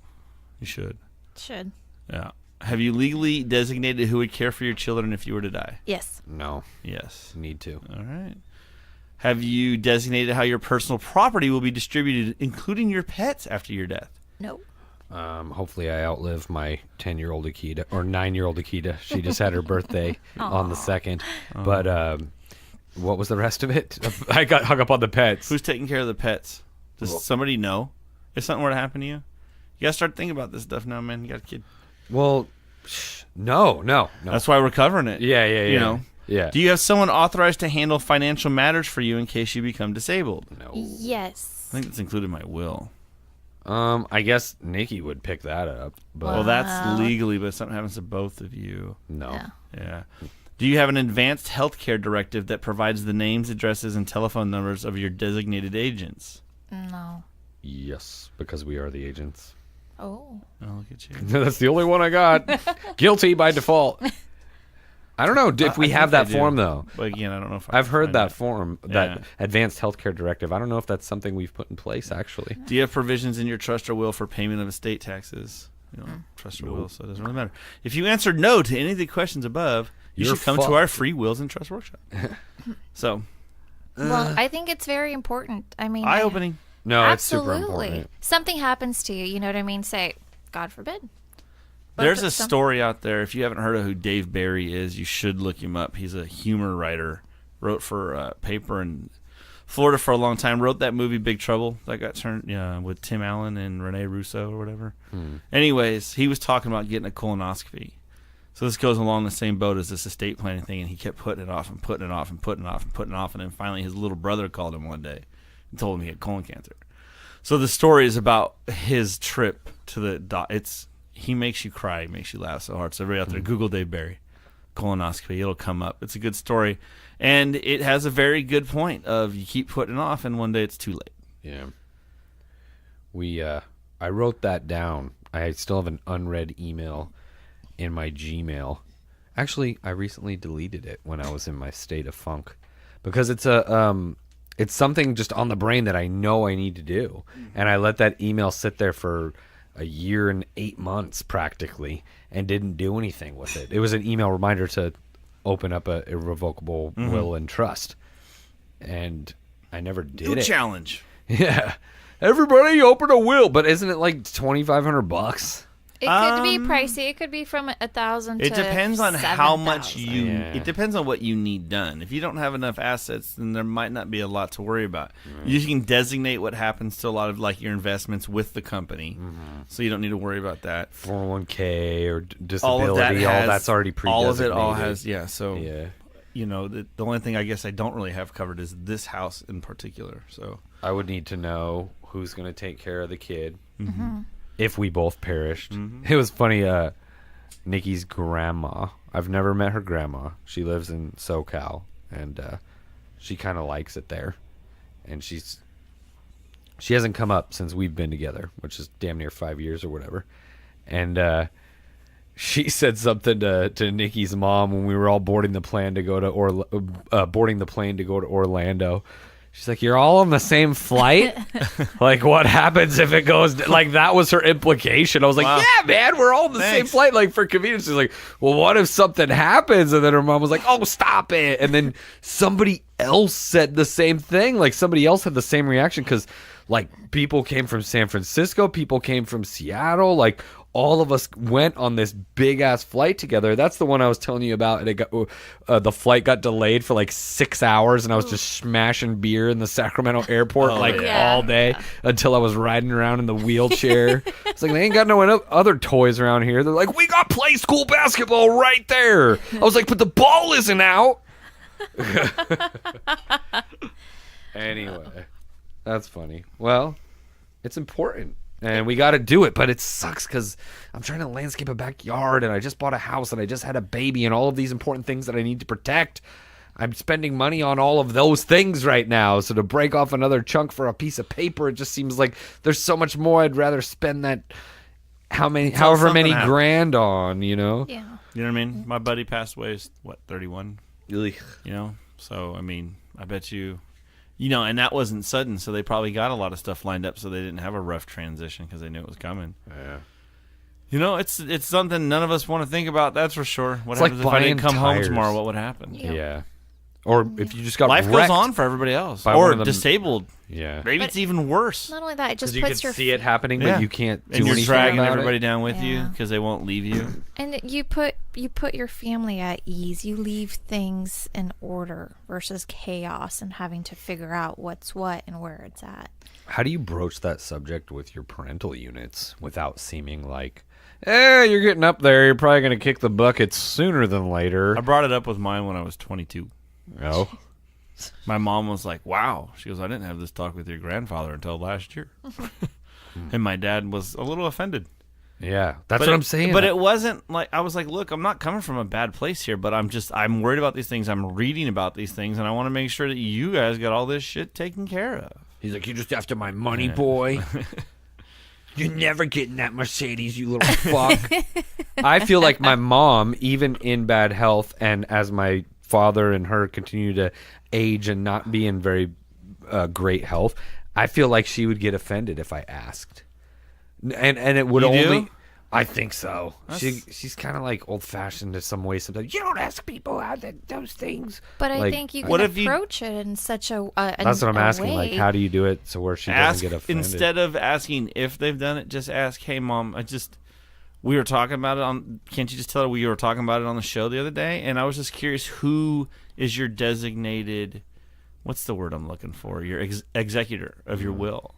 You should. Should. Yeah. Have you legally designated who would care for your children if you were to die? Yes. No. Yes. Need to. All right. Have you designated how your personal property will be distributed, including your pets, after your death? Nope. Hopefully I outlive my 10-year-old Akita, or 9-year-old Akita. She just had her birthday on the 2nd. But what was the rest of it? I got hung up on the pets. Who's taking care of the pets? Does somebody know if something were to happen to you? You got to start thinking about this stuff now, man. You got a kid. Well, no. That's why we're covering it. Yeah. You know? Yeah. Do you have someone authorized to handle financial matters for you in case you become disabled? No. Yes. I think that's included in my will. I guess Nikki would pick that up, but Well, that's legally, but if something happens to both of you. no. Yeah. Yeah. Do you have an advanced healthcare directive that provides the names, addresses, and telephone numbers of your designated agents? No. Yes, because we are the agents. Oh. Oh, look at you. That's the only one I got. Guilty by default. I don't know if we I have think I that do. form, though. But again, I don't know if I I've can heard find that it. form, Yeah. that advanced healthcare directive. I don't know if that's something we've put in place, actually. Do you have provisions in your trust or will for payment of estate taxes? You don't trust or will, so it doesn't really matter. If you answered no to any of the questions above, you You're should come fucked. to our free wills and trust workshop. So, Well, I think it's very important. I mean, eye-opening. No, it's super absolutely. important. Something happens to you, you know what I mean? Say, God forbid. But There's if a it's story out there. If you haven't heard of who Dave Barry is, you should look him up. He's a humor writer. Wrote for a paper in Florida for a long time. Wrote that movie Big Trouble that got turned with Tim Allen and Rene Russo or whatever. Anyways, he was talking about getting a colonoscopy. So this goes along the same boat as this estate planning thing, and he kept putting it off and putting it off and putting it off and putting it off, and then finally his little brother called him one day and told him he had colon cancer. So the story is about his trip to the doc. He makes you cry, he makes you laugh so hard. So everybody out there, Google Dave Barry colonoscopy. It'll come up. It's a good story, and it has a very good point of you keep putting it off, and one day it's too late. Yeah. I wrote that down. I still have an unread email in my Gmail. Actually, I recently deleted it when I was in my state of funk because it's something just on the brain that I know I need to do. And I let that email sit there for a year and 8 months practically and didn't do anything with it. It was an email reminder to open up a irrevocable will and trust. And I never did New it. challenge. Yeah. Everybody open a will, but isn't it like $2,500? It could be pricey. It could be from 1,000 to It depends on how much 7,000. you. Yeah. It depends on what you need done. If you don't have enough assets, then there might not be a lot to worry about. You can designate what happens to a lot of like your investments with the company, so you don't need to worry about that. 401k or disability, All of that has, that's already all of it pre-designated. all has So Yeah. you know, the only thing I guess I don't really have covered is this house in particular. So I would need to know who's going to take care of the kid if we both perished. It was funny. Nikki's grandma. I've never met her grandma. She lives in SoCal, and she kind of likes it there. And she hasn't come up since we've been together, which is damn near 5 years or whatever. And she said something to Nikki's mom when we were all boarding the plane to go to Orlando. She's like, "You're all on the same flight? Like, what happens if it goes..." Like, that was her implication. I was like, Wow. "Yeah, man, we're all on the same Thanks. flight, like, for convenience." She's like, "Well, what if something happens?" And then her mom was like, "Oh, stop it." And then somebody else said the same thing. Like, somebody else had the same reaction because, like, people came from San Francisco, people came from Seattle, like, all of us went on this big ass flight together. That's the one I was telling you about. And it got the flight got delayed for like 6 hours, and I was just smashing beer in the Sacramento airport all day until I was riding around in the wheelchair. It's like, they ain't got no other toys around here. They're like, "We got play school basketball right there." I was like, "But the ball isn't out." Anyway, that's funny. Well, it's important. and we got to do it. But it sucks because I'm trying to landscape a backyard, and I just bought a house, and I just had a baby, and all of these important things that I need to protect. I'm spending money on all of those things right now. So to break off another chunk for a piece of paper, it just seems like there's so much more I'd rather spend that however many grand on, you know? Yeah. You know what I mean? My buddy passed away, 31? Ugh. You know? So, I mean, I bet you know, and that wasn't sudden, so they probably got a lot of stuff lined up so they didn't have a rough transition because they knew it was coming. Yeah. You know, it's something none of us want to think about, that's for sure. What It's happens like if I didn't buying come home tires. tomorrow? What would happen? Yeah. Or if you just got Life wrecked goes on for everybody else. by Or one of them- disabled. Yeah. Maybe But it's even worse. Not only that, it just Because you puts can your see it happening, Yeah. but you can't do And you're anything dragging about everybody it. down with you Yeah. because they won't leave you. And you put your family at ease. You leave things in order versus chaos and having to figure out what's what and where it's at. How do you broach that subject with your parental units without seeming like, you're getting up there. You're probably going to kick the bucket sooner than later. I brought it up with mine when I was 22. Oh. My mom was like, wow. She goes, I didn't have this talk with your grandfather until last year. And my dad was a little offended. Yeah. That's But what I'm saying. But it wasn't like, I was like, look, I'm not coming from a bad place here, but I'm worried about these things. I'm reading about these things, and I want to make sure that you guys got all this shit taken care of. He's like, you're just after my money, boy. You're never getting that Mercedes, you little fuck. I feel like my mom, even in bad health, and as my father and her continue to age and not be in very great health, I feel like she would get offended if I asked. And it would You only... do? I think so. She's kind of like old-fashioned in some way sometimes. You don't ask people how those things. But I Like, think you what can if you- approach it in such a That's what I'm asking. way. Like, how do you do it so where she Ask, doesn't get offended? instead of asking if they've done it, just ask, hey, Mom, we were talking about it on, can't you just tell her we were talking about it on the show the other day? And I was just curious, who is your designated, what's the word I'm looking for? Your executor of your will.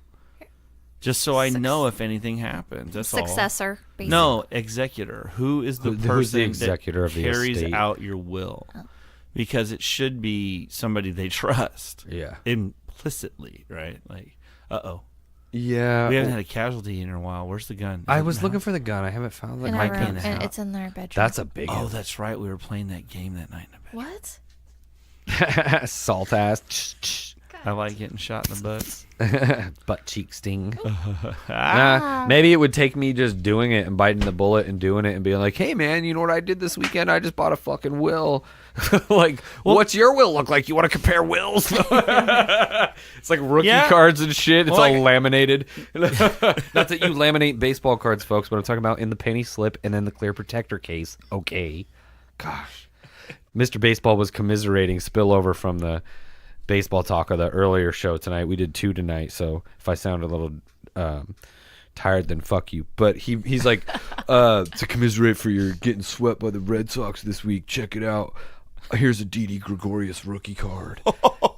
Just so I know if anything happens. That's all. Successor, basically. No, executor. Who is the Who's the person executor that of the carries estate? out your will? Because it should be somebody they trust. Yeah. Implicitly, right? Like, Yeah. we haven't had a casualty in a while. Where's the gun? Is I it was in the looking house? for the gun. I haven't found it. In Might our be in room, the and house. it's in their bedroom. That's a big Oh, that's right. We were playing that game that night in the bed. What? salt ass. I like getting shot in the butt. Butt cheek sting. Maybe it would take me just doing it and biting the bullet and doing it and being like, hey, man, you know what I did this weekend? I just bought a fucking will. Like, what's your will look like? You want to compare wills? It's like rookie Yeah. cards and shit. It's Well, all like- laminated. Not that you laminate baseball cards, folks, but I'm talking about in the penny slip and then the clear protector case. Okay. Gosh. Mr. Baseball was commiserating spillover from the baseball talk of the earlier show tonight. We did 2 tonight, so if I sound a little tired, then fuck you. But he's like, to commiserate for your getting swept by the Red Sox this week, check it out. Here's a Didi Gregorius rookie card.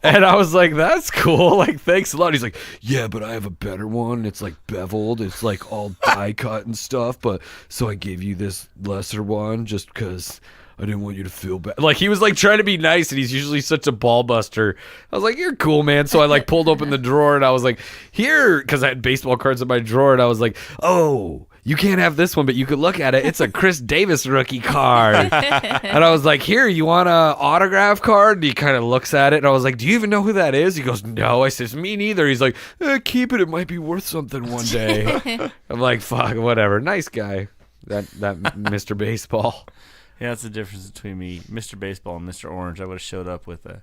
And I was like, that's cool. Like, thanks a lot. He's like, yeah, but I have a better one. It's like beveled. It's like all die cut and stuff. But so I gave you this lesser one just because I didn't want you to feel bad. Like, he was like trying to be nice, and he's usually such a ball buster. I was like, you're cool, man. So I like pulled open the drawer, and I was like, here, because I had baseball cards in my drawer, and I was like, oh, you can't have this one, but you could look at it. It's a Chris Davis rookie card. And I was like, here, you want an autograph card? And he kind of looks at it, and I was like, do you even know who that is? He goes, no. I says, me neither. He's like, keep it. It might be worth something one day. I'm like, fuck, whatever. Nice guy, that Mr. Baseball. Yeah, that's the difference between me, Mr. Baseball, and Mr. Orange. I would have showed up with a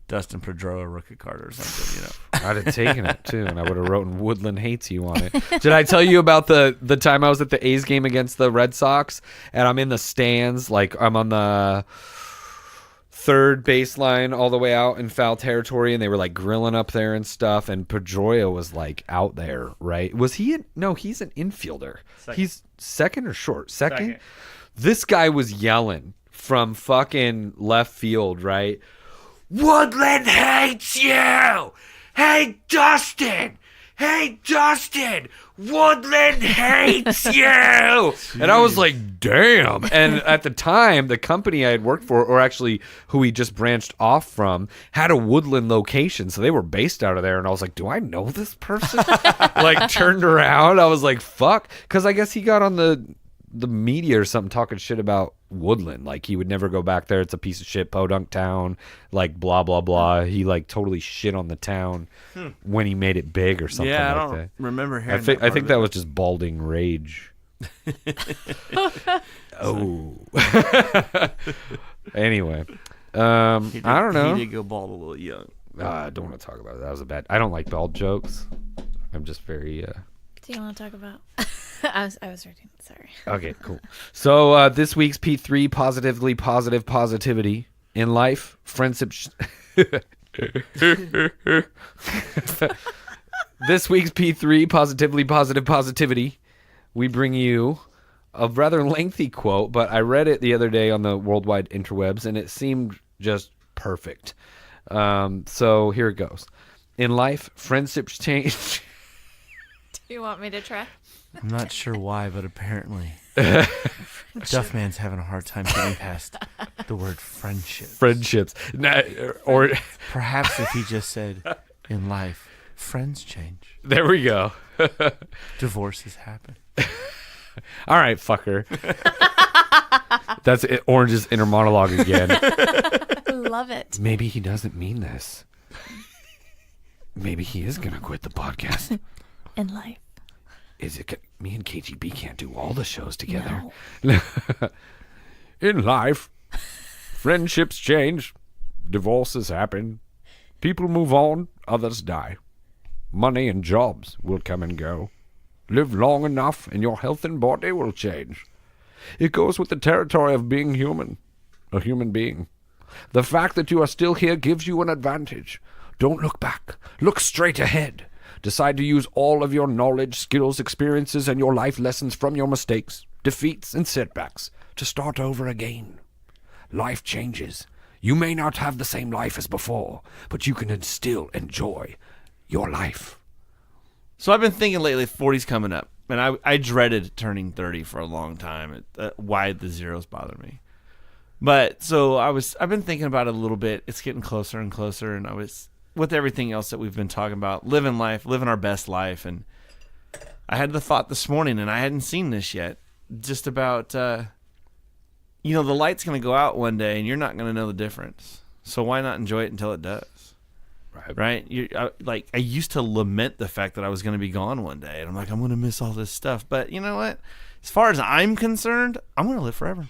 Dustin Pedroia rookie card or something, you know. I'd have taken it too, and I would have written "Woodland hates you" on it. Did I tell you about the time I was at the A's game against the Red Sox, and I'm in the stands, like I'm on the third baseline all the way out in foul territory, and they were like grilling up there and stuff, and Pedroia was like out there, right? Was he no, he's an infielder. Second. He's second or short? Second. This guy was yelling from fucking left field, right? Woodland hates you! Hey, Dustin! "Hey, Dustin, Woodland hates you." And I was like, damn. And at the time, the company I had worked for, or actually who we just branched off from, had a Woodland location. So they were based out of there. And I was like, do I know this person? Like, turned around. I was like, fuck. Because I guess he got on the media or something talking shit about Woodland. Like, he would never go back there. It's a piece of shit, podunk town. Like, blah, blah, blah. He, like, totally shit on the town when he made it big or something Yeah, I like don't that. remember hearing I think that was just balding rage. Oh. Anyway, I don't know. He did go bald a little young. I don't want to talk about it. That was a bad. I don't like bald jokes. I'm just very. Do you want to talk about? I was reading. Sorry. Okay, cool. So this week's P3 positively positive positivity in life, friendship. This week's P3 positively positive positivity. We bring you a rather lengthy quote, but I read it the other day on the worldwide interwebs, and it seemed just perfect. So here it goes. In life, friendships change. Do you want me to try? I'm not sure why, but apparently Duffman's having a hard time getting past the word friendship. Friendships. Or Perhaps if he just said, in life, friends change. there we go. Divorces happen. All right, fucker. That's it, Orange's inner monologue again. Love it. Maybe he doesn't mean this. Maybe he is going to quit the podcast. In life. Is it me and KGB can't do all the shows together? In life, friendships change, divorces happen, people move on, others die. Money and jobs will come and go. Live long enough and your health and body will change. It goes with the territory of being human, a human being. The fact that you are still here gives you an advantage. Don't look back. Look straight ahead. Decide to use all of your knowledge, skills, experiences, and your life lessons from your mistakes, defeats, and setbacks to start over again. Life changes. You may not have the same life as before, but you can still enjoy your life. So I've been thinking lately, 40's coming up, and I dreaded turning 30 for a long time. Why the zeros bother me. But so I've been thinking about it a little bit. It's getting closer and closer, and I was, with everything else that we've been talking about, living life, living our best life. And I had the thought this morning, and I hadn't seen this yet, just about, the light's going to go out one day, and you're not going to know the difference. So why not enjoy it until it does? Right? I used to lament the fact that I was going to be gone one day, and I'm like, I'm going to miss all this stuff. But you know what? As far as I'm concerned, I'm going to live forever.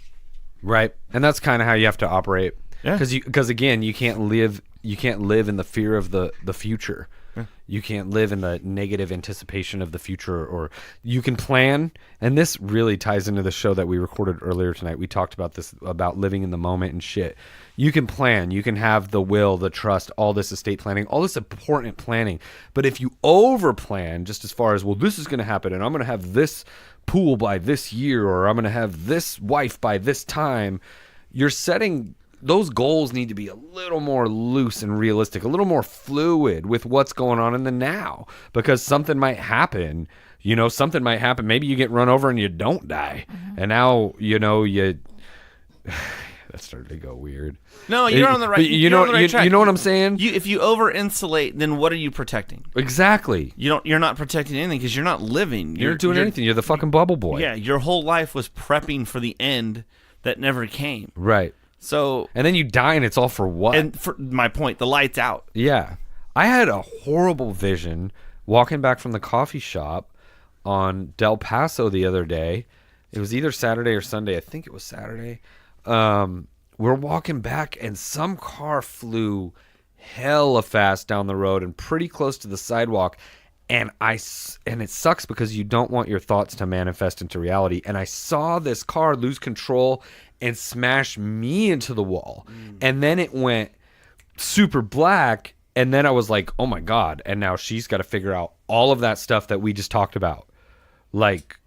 Right. And that's kind of how you have to operate. Yeah. Because again, you can't live in the fear of the future. Yeah. You can't live in the negative anticipation of the future, or you can plan. And this really ties into the show that we recorded earlier tonight. We talked about this, about living in the moment and shit. You can plan, you can have the will, the trust, all this estate planning, all this important planning. But if you over plan, just as far as, well, this is going to happen, and I'm going to have this pool by this year, or I'm going to have this wife by this time, you're setting, those goals need to be a little more loose and realistic, a little more fluid with what's going on in the now, because something might happen. Something might happen. Maybe you get run over and you don't die. Mm-hmm. And now, that started to go weird. No, you're on the right. You know what I'm saying? If you over insulate, then what are you protecting? Exactly. You're not protecting anything because you're not living. You're not doing anything. You're the fucking bubble boy. Yeah, your whole life was prepping for the end that never came. Right. So, and then you die, and it's all for what? And for my point, the light's out. Yeah, I had a horrible vision walking back from the coffee shop on Del Paso the other day. It was either Saturday or Sunday. I think it was Saturday. We're walking back, and some car flew hella fast down the road and pretty close to the sidewalk. And it sucks because you don't want your thoughts to manifest into reality. And I saw this car lose control and smash me into the wall. And then it went super black. And then I was like, oh my God. And now she's got to figure out all of that stuff that we just talked about. Like,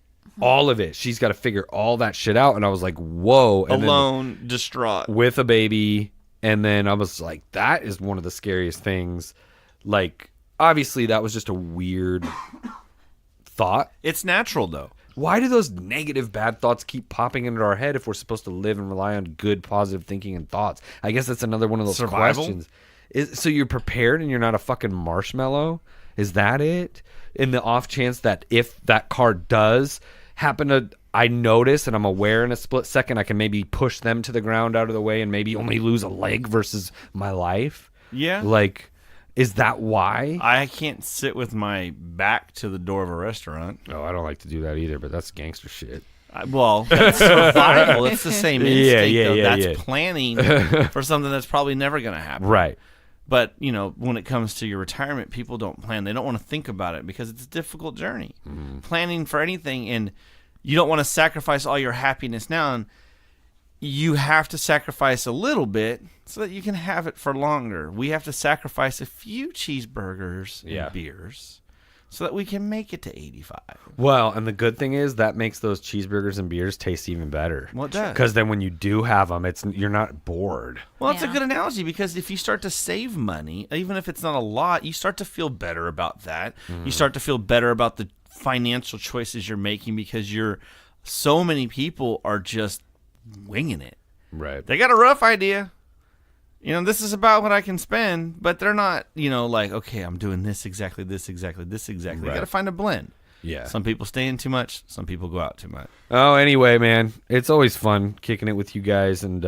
all of it. She's got to figure all that shit out. And I was like, whoa. And alone, distraught. With a baby. And then I was like, that is one of the scariest things. Like, obviously that was just a weird thought. It's natural though. Why do those negative, bad thoughts keep popping into our head if we're supposed to live and rely on good, positive thinking and thoughts? I guess that's another one of those Survival? questions. So you're prepared and you're not a fucking marshmallow? Is that it? In the off chance that if that car does happen to, I notice and I'm aware in a split second, I can maybe push them to the ground out of the way and maybe only lose a leg versus my life? Yeah. Like, is that why? I can't sit with my back to the door of a restaurant. No, I don't like to do that either, but that's gangster shit. Well, that's survival. It's the same instinct, though. Yeah. That's planning for something that's probably never going to happen. Right. But, you know, when it comes to your retirement, people don't plan. They don't want to think about it because it's a difficult journey. Planning for anything, and you don't want to sacrifice all your happiness now. And you have to sacrifice a little bit so that you can have it for longer. We have to sacrifice a few cheeseburgers and beers so that we can make it to 85. Well, and the good thing is that makes those cheeseburgers and beers taste even better. Well, it does. Because then when you do have them, you're not bored. Well, it's a Yeah. good analogy because if you start to save money, even if it's not a lot, you start to feel better about that. You start to feel better about the financial choices you're making because so many people are just winging it. Right. They got a rough idea. You know, this is about what I can spend, but they're not, you know, like, okay, I'm doing this exactly, this exactly, this exactly. Right. You got to find a blend. Yeah. Some people stay in too much. Some people go out too much. Oh, anyway, man, it's always fun kicking it with you guys and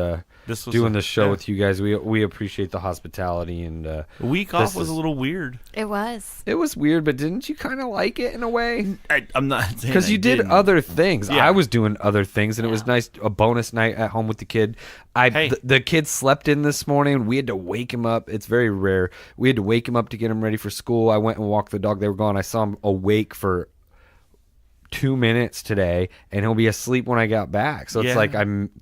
This was doing the show with you guys. We appreciate the hospitality and The week off was is- a little weird. It was. it was weird, but didn't you kind of like it in a way? I'm not saying Because I you did didn't. other things. Yeah. I was doing other things, and it was nice. A bonus night at home with the kid. Hey. The kid slept in this morning. We had to wake him up. It's very rare. We had to wake him up to get him ready for school. I went and walked the dog. They were gone. I saw him awake for 2 minutes today, and he'll be asleep when I got back. So it's Yeah. like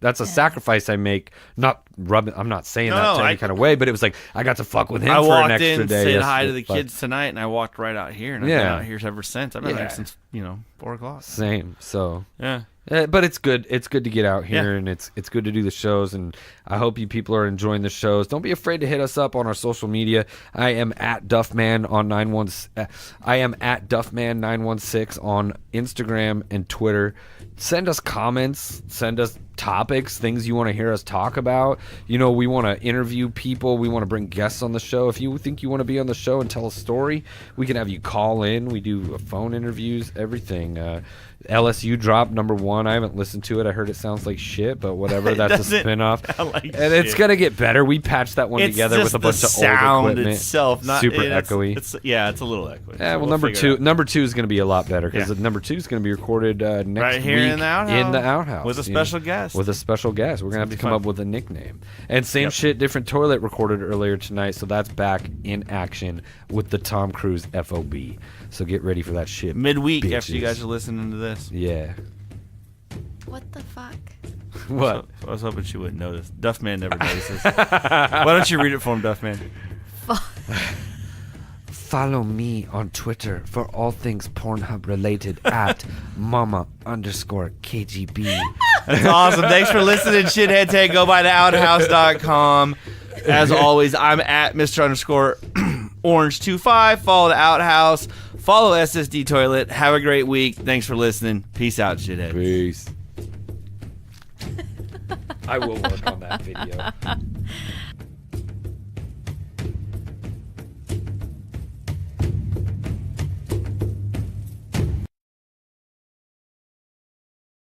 that's a sacrifice I make. I'm not saying that to any kind of way, but it was like I got to fuck with him I for walked an extra in, day. said hi to the but- kids tonight, and I walked right out here, and I've been Yeah. out here ever since. I've been Yeah. there since 4 o'clock. Same. So Yeah. But it's good. It's good to get out here, Yeah. and it's good to do the shows. And I hope you people are enjoying the shows. Don't be afraid to hit us up on our social media. I am at Duffman on 916. I am at Duffman916 on Instagram and Twitter. Send us comments. Send us topics, things you want to hear us talk about. You know, we want to interview people. We want to bring guests on the show. If you think you want to be on the show and tell a story, we can have you call in. We do phone interviews, everything. LSU dropped #1. I haven't listened to it. I heard it sounds like shit, but whatever. That's a doesn't spin-off. sound like And it's shit. going to get better. We patched that one It's together just with a bunch the of sound old equipment. itself, not super it's, echoey. It's a little echoey. Yeah, So well, we'll figure it out. number two is going to be a lot better because Yeah. number 2 is going to be recorded next Right here week in the outhouse. In the outhouse With a you know, special guest. With a special guest, we're going to have to be come fun. up with a nickname. And same shit, different toilet recorded earlier tonight, so that's back in action with the Tom Cruise FOB. So get ready for that shit. Midweek after you bitches. guys are listening to this. Yeah. What the fuck? What? I was hoping she wouldn't notice. Duffman never notices. Why don't you read it for him, Duffman? Follow me on Twitter for all things Pornhub related at mama_KGB. That's awesome. Thanks for listening, shitheads. Hey, go by DaOutHouse.com. As always, I'm at Mr_Orange25. Follow the Outhouse. Follow SSD Toilet. Have a great week. Thanks for listening. Peace out, shitheads. Peace. I will work on that video.